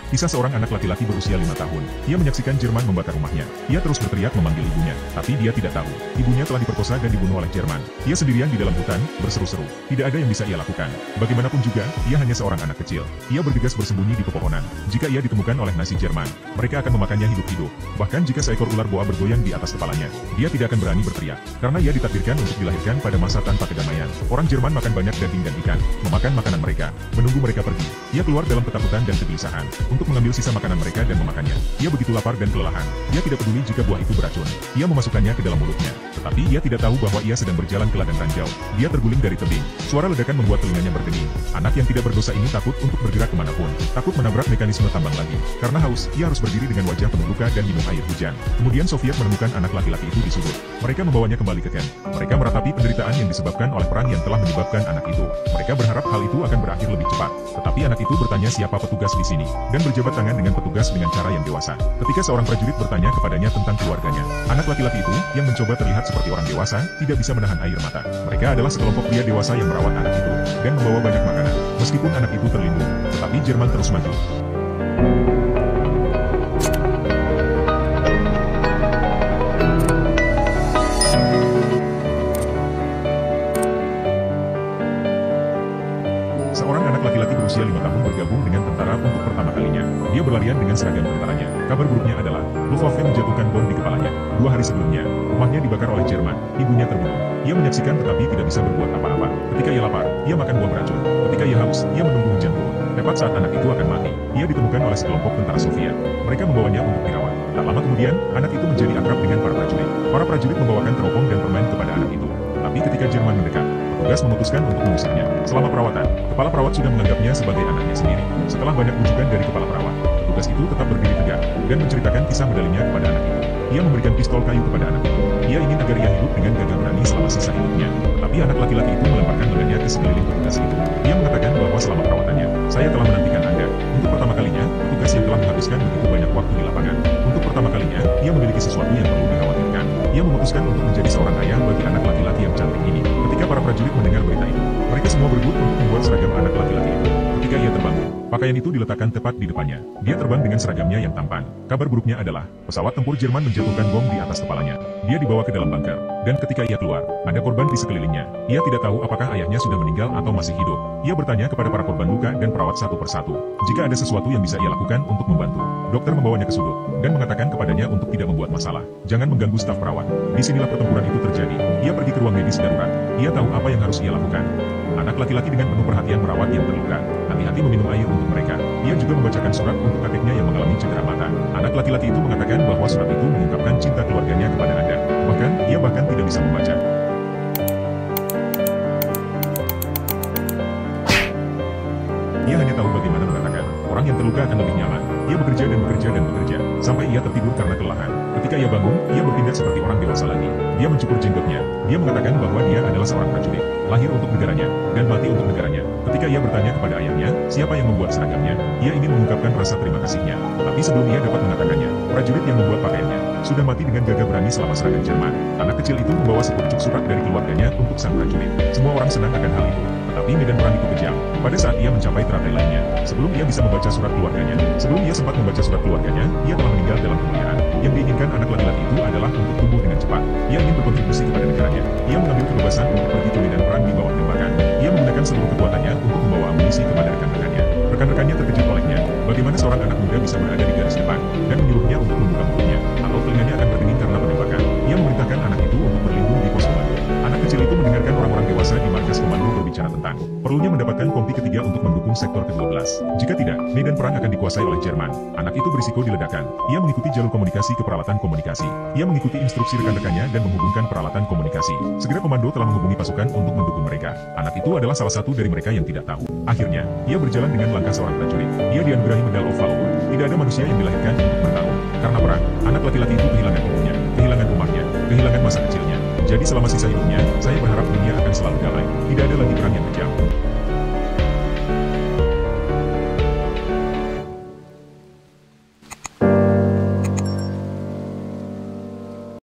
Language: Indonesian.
Kisah seorang anak laki-laki berusia 5 tahun. Ia menyaksikan Jerman membakar rumahnya. Ia terus berteriak memanggil ibunya, tapi dia tidak tahu. Ibunya telah diperkosa dan dibunuh oleh Jerman. Ia sendirian di dalam hutan, berseru-seru. Tidak ada yang bisa ia lakukan. Bagaimanapun juga, ia hanya seorang anak kecil. Ia bergegas bersembunyi di pepohonan. Jika ia ditemukan oleh Nazi Jerman, mereka akan memakannya hidup-hidup. Bahkan jika seekor ular boa bergoyang di atas kepalanya, dia tidak akan berani berteriak. Karena ia ditakdirkan untuk dilahirkan pada masa tanpa kedamaian. Orang Jerman makan banyak daging dan ikan, memakan makanan mereka, menunggu mereka pergi. Ia keluar dalam ketakutan dan kegelisahan, untuk mengambil sisa makanan mereka dan memakannya. Ia begitu lapar dan kelelahan. Dia tidak peduli jika buah itu beracun. Ia memasukkannya ke dalam mulutnya. Tetapi ia tidak tahu bahwa ia sedang berjalan ke ladang ranjau. Dia terguling dari tebing. Suara ledakan membuat telinganya berdenging. Anak yang tidak berdosa ini takut untuk bergerak kemanapun. Takut menabrak mekanisme tambang lagi. Karena haus, ia harus berdiri dengan wajah penuh luka dan minum air hujan. Kemudian Soviet menemukan anak laki-laki itu di sudut. Mereka membawanya kembali ke Ken. Mereka meratapi penderitaan yang disebabkan oleh perang yang telah menyebabkan anak itu. Mereka berharap hal itu akan berakhir lebih cepat. Tetapi anak itu bertanya siapa petugas di sini, dan berjabat tangan dengan petugas dengan cara yang dewasa. Ketika seorang prajurit bertanya kepadanya tentang keluarganya, anak laki-laki itu, yang mencoba terlihat seperti orang dewasa, tidak bisa menahan air mata. Mereka adalah sekelompok pria dewasa yang merawat anak itu, dan membawa banyak makanan. Meskipun anak itu terlindung, tetapi Jerman terus maju. Seorang anak laki-laki berusia 5 tahun bergabung dengan tentara untuk pertama kalinya. Dia berlarian dengan seragam tentaranya. Kabar buruknya adalah, Luftwaffe menjatuhkan bom di kepalanya. 2 hari sebelumnya, rumahnya dibakar oleh Jerman. Ibunya terbunuh. Ia menyaksikan tetapi tidak bisa berbuat apa-apa. Ketika ia lapar, ia makan buah beracun. Ketika ia haus, ia menunggu hujan turun. Tepat saat anak itu akan mati, ia ditemukan oleh sekelompok tentara Soviet. Mereka membawanya untuk dirawat. Tak lama kemudian, anak itu menjadi akrab dengan para prajurit. Para prajurit membawakan teropong dan permen kepada anak itu. Tapi ketika Jerman mendekat, petugas memutuskan untuk mengusirnya. Selama perawatan, kepala perawat sudah menganggapnya sebagai anaknya sendiri. Setelah banyak rujukan dari kepala perawat, petugas itu tetap berdiri tegak dan menceritakan kisah medalinya kepada anak itu. Ia memberikan pistol kayu kepada anak itu. Ia ingin agar ia hidup dengan gagah berani selama sisa hidupnya. Tetapi anak laki-laki itu melemparkan lengannya ke sekeliling petugas itu. Ia mengatakan bahwa selama perawatannya, saya telah menantikan Anda. Untuk pertama kalinya, petugas yang telah menghabiskan begitu banyak waktu di lapangan. Untuk pertama kalinya, ia memiliki sesuatu yang perlu dikhawatirkan. Ia memutuskan untuk menjadi seorang ayah bagi anak laki-laki yang cantik ini. Ketika para prajurit mendengar berita itu, mereka semua berebut untuk membuat seragam anak laki-laki itu. Ketika ia terbangun, pakaian itu diletakkan tepat di depannya. Dia terbang dengan seragamnya yang tampan. Kabar buruknya adalah, pesawat tempur Jerman menjatuhkan bom di atas kepalanya. Dia dibawa ke dalam bunker, dan ketika ia keluar, ada korban di sekelilingnya. Ia tidak tahu apakah ayahnya sudah meninggal atau masih hidup. Ia bertanya kepada para korban luka dan perawat satu persatu. Jika ada sesuatu yang bisa ia lakukan untuk membantu, dokter membawanya ke sudut, dan mengatakan kepadanya untuk tidak membuat masalah. Jangan mengganggu staf perawat. Disinilah pertempuran itu terjadi. Ia pergi ke ruang medis darurat. Ia tahu apa yang harus ia lakukan. Anak laki-laki dengan penuh perhatian merawat yang terluka. Hati-hati meminum air untuk mereka. Ia juga membacakan surat untuk adiknya yang mengalami cedera mata. Anak laki-laki itu mengatakan bahwa surat itu mengungkapkan cinta keluarganya kepada Anda. Bahkan, ia bahkan tidak bisa membaca. Ia hanya tahu bagaimana mengatakan, orang yang terluka akan lebih nyaman. Ia bekerja dan bekerja dan bekerja, sampai ia tertidur karena kelelahan. Ketika ia bangun, ia bertindak seperti orang dewasa lagi. Dia mencukur jenggotnya. Dia mengatakan bahwa dia adalah seorang prajurit, lahir untuk negaranya, dan mati untuk negaranya. Ketika ia bertanya kepada ayahnya, siapa yang membuat seragamnya, ia ingin mengungkapkan rasa terima kasihnya. Tapi sebelum ia dapat mengatakannya, prajurit yang membuat pakaiannya, sudah mati dengan gagah berani selama serangan Jerman. Anak kecil itu membawa sepucuk surat dari keluarganya untuk sang prajurit. Semua orang senang akan hal itu. Tetapi medan perang itu kejam. Pada saat ia mencapai teratai lainnya, sebelum ia bisa membaca surat keluarganya, sebelum ia sempat membaca surat keluarganya, ia telah meninggal dalam kemuliaan. Yang diinginkan anak laki-laki itu adalah untuk tumbuh dengan cepat. Ia ingin berkontribusi kepada negaranya. Ia mengambil kebebasan untuk pergi ke medan perang di bawah tembakan. Ia menggunakan seluruh kekuatannya untuk membawa amunisi kepada rekan-rekannya. Rekan-rekannya terkejut olehnya. Bagaimana seorang anak muda bisa berada di garis depan, dan menyuruhnya untuk membuka mulutnya, atau telinganya akan berdenging karena penembakan. Ia memerintahkan anak itu untuk berlindung di pos komando. Anak kecil itu mendengarkan orang-orang dewasa di markas komando berbicara tentang perlunya mendapatkan kompi ketiga untuk mendukung sektor ke-12. Jika tidak, medan perang akan dikuasai oleh Jerman. Anak itu berisiko diledakkan. Ia mengikuti jalur komunikasi ke peralatan komunikasi. Ia mengikuti instruksi rekan-rekannya dan menghubungkan peralatan komunikasi. Segera komando telah menghubungi pasukan untuk mendukung mereka. Anak itu adalah salah satu dari mereka yang tidak tahu. Akhirnya, ia berjalan dengan langkah seorang prajurit. Ia dianugerahi Medal of Valor. Tidak ada manusia yang dilahirkan untuk bertarung. Karena perang, anak laki-laki itu kehilangan ibunya, kehilangan rumahnya, kehilangan masa kecilnya. Jadi selama sisa hidupnya, saya berharap dunia akan selalu damai. Tidak ada lagi perang yang kejam.